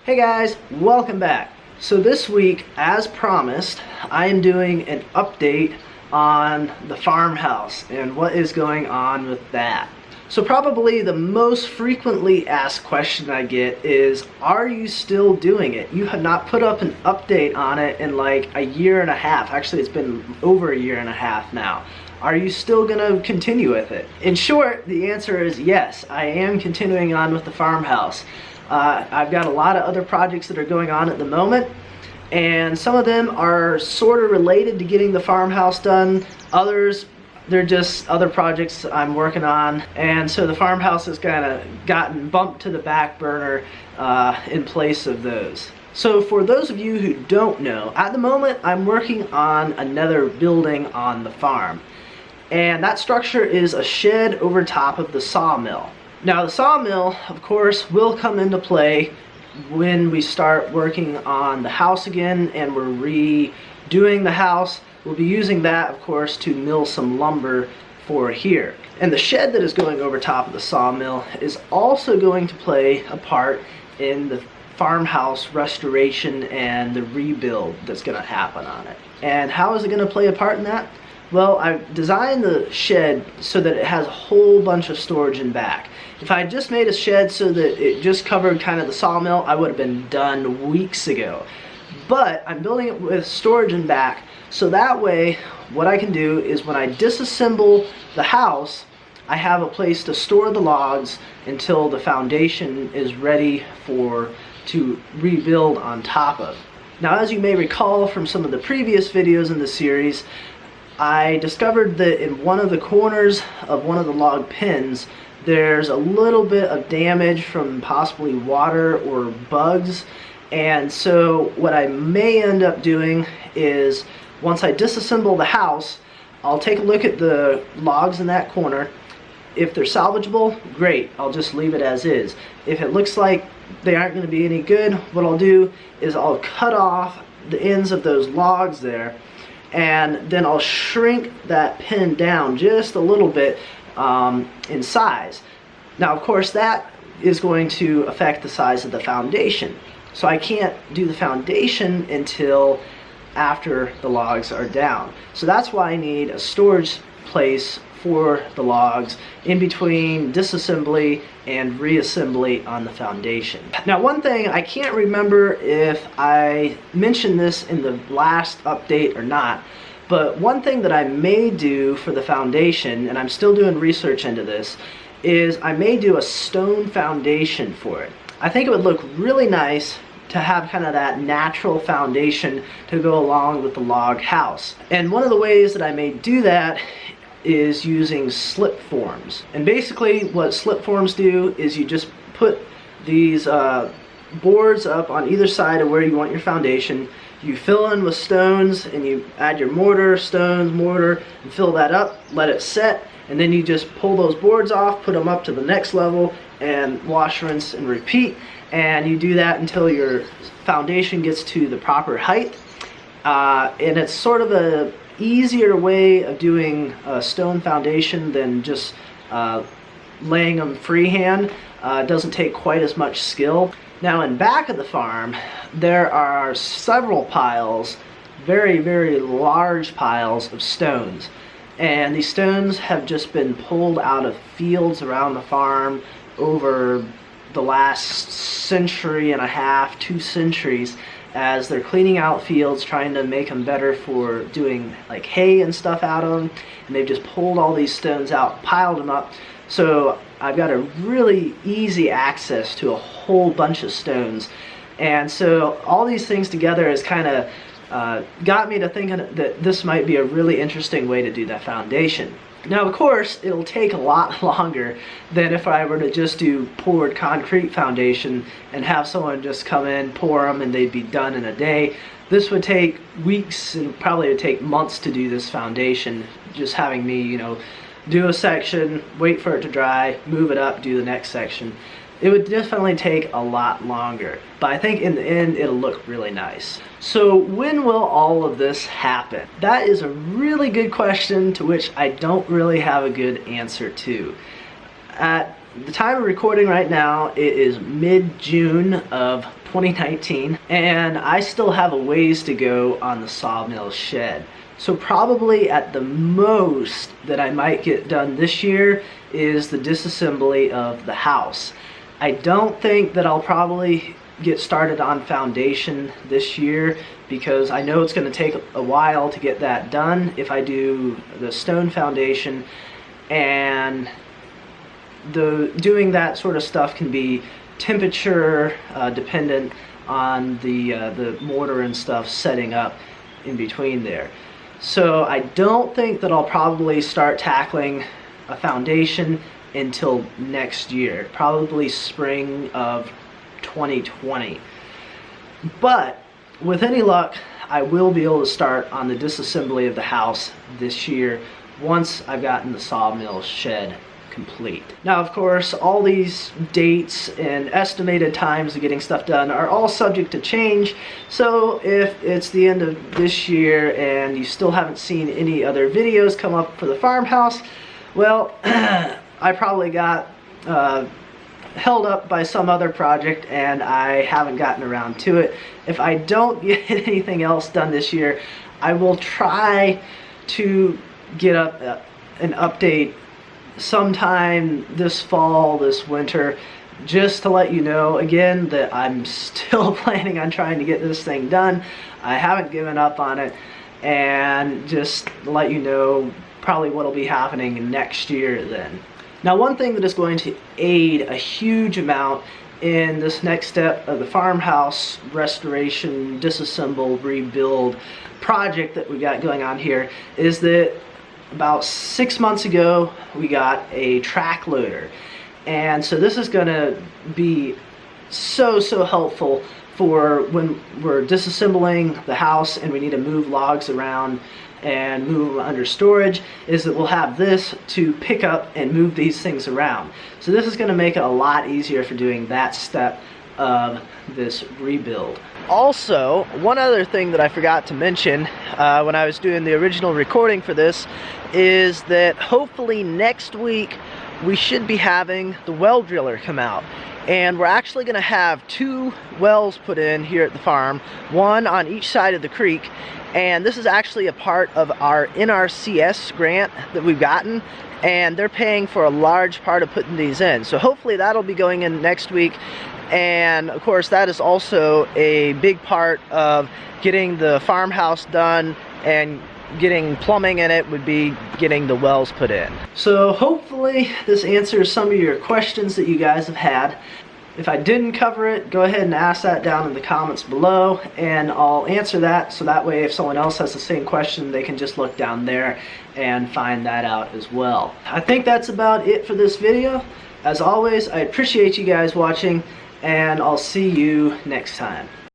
Hey guys, welcome back. So this week, as promised, I am doing an update on the farmhouse and what is going on with that. So probably the most frequently asked question I get is, are you still doing it? You have not put up an update on it in like a year and a half. Actually, it's been over a year and a half now. Are you still gonna continue with it? In short, the answer is yes, I am continuing on with the farmhouse. I've got a lot of other projects that are going on at the moment, and some of them are sort of related to getting the farmhouse done. Others, they're just other projects I'm working on, and so the farmhouse has kind of gotten bumped to the back burner in place of those. So for those of you who don't know, at the moment I'm working on another building on the farm, and that structure is a shed over top of the sawmill. Now the sawmill, of course, will come into play when we start working on the house again and we're redoing the house. We'll be using that, of course, to mill some lumber for here. And the shed that is going over top of the sawmill is also going to play a part in the farmhouse restoration and the rebuild that's going to happen on it. And how is it going to play a part in that? Well, I've designed the shed so that it has a whole bunch of storage in back. If I just made a shed so that it just covered kind of the sawmill, I would have been done weeks ago. But I'm building it with storage in back, so that way what I can do is when I disassemble the house, I have a place to store the logs until the foundation is ready to rebuild on top of. Now, as you may recall from some of the previous videos in the series, I discovered that in one of the corners of one of the log pins there's a little bit of damage from possibly water or bugs, and so what I may end up doing is once I disassemble the house, I'll take a look at the logs in that corner. If they're salvageable, great, I'll just leave it as is. If it looks like they aren't going to be any good, what I'll do is I'll cut off the ends of those logs there, and then I'll shrink that pin down just a little bit in size. Now, of course, that is going to affect the size of the foundation. So I can't do the foundation until after the logs are down. So that's why I need a storage place for the logs in between disassembly and reassembly on the foundation. Now, one thing, I can't remember if I mentioned this in the last update or not, but one thing that I may do for the foundation, and I'm still doing research into this, is I may do a stone foundation for it. I think it would look really nice to have kind of that natural foundation to go along with the log house. And one of the ways that I may do that is using slip forms. And basically what slip forms do is you just put these boards up on either side of where you want your foundation. You fill in with stones and you add your mortar, stones, mortar, and fill that up, let it set, and then you just pull those boards off, put them up to the next level, and wash, rinse, and repeat. And you do that until your foundation gets to the proper height. And it's sort of a easier way of doing a stone foundation than just laying them freehand. It doesn't take quite as much skill. Now, in back of the farm, there are several piles, very, very large piles of stones. And these stones have just been pulled out of fields around the farm over the last century and a half, 2 centuries, as they're cleaning out fields, trying to make them better for doing like hay and stuff out of them. And they've just pulled all these stones out, piled them up. So I've got a really easy access to a whole bunch of stones. And so all these things together has kind of got me to thinking that this might be a really interesting way to do that foundation. Now, of course, it'll take a lot longer than if I were to just do poured concrete foundation and have someone just come in, pour them, and they'd be done in a day. This would take weeks and probably would take months to do this foundation, just having me, do a section, wait for it to dry, move it up, do the next section. It would definitely take a lot longer, but I think in the end it'll look really nice. So when will all of this happen? That is a really good question to which I don't really have a good answer to. At the time of recording right now, it is mid-June of 2019, and I still have a ways to go on the sawmill shed. So probably at the most that I might get done this year is the disassembly of the house. I don't think that I'll probably get started on foundation this year because I know it's going to take a while to get that done if I do the stone foundation, and doing that sort of stuff can be temperature dependent on the mortar and stuff setting up in between there. So I don't think that I'll probably start tackling a foundation until next year, probably spring of 2020. But with any luck, I will be able to start on the disassembly of the house this year once I've gotten the sawmill shed complete. Now, of course, all these dates and estimated times of getting stuff done are all subject to change, so if it's the end of this year and you still haven't seen any other videos come up for the farmhouse, well, I probably got held up by some other project and I haven't gotten around to it. If I don't get anything else done this year, I will try to get up an update sometime this fall, this winter, just to let you know again that I'm still planning on trying to get this thing done. I haven't given up on it, and just let you know probably what'll be happening next year then. Now, one thing that is going to aid a huge amount in this next step of the farmhouse restoration, disassemble, rebuild project that we got going on here is that about 6 months ago we got a track loader, and so this is going to be so helpful for when we're disassembling the house and we need to move logs around and move them under storage, is that we'll have this to pick up and move these things around. So this is going to make it a lot easier for doing that step of this rebuild. Also, one other thing that I forgot to mention when I was doing the original recording for this is that hopefully next week we should be having the well driller come out. And we're actually going to have 2 wells put in here at the farm, one on each side of the creek, and this is actually a part of our NRCS grant that we've gotten, and they're paying for a large part of putting these in. So hopefully that'll be going in next week, and of course that is also a big part of getting the farmhouse done, and getting plumbing in it would be getting the wells put in. So hopefully this answers some of your questions that you guys have had. If I didn't cover it, go ahead and ask that down in the comments below and I'll answer that, so that way if someone else has the same question they can just look down there and find that out as well. I think that's about it for this video. As always, I appreciate you guys watching, and I'll see you next time.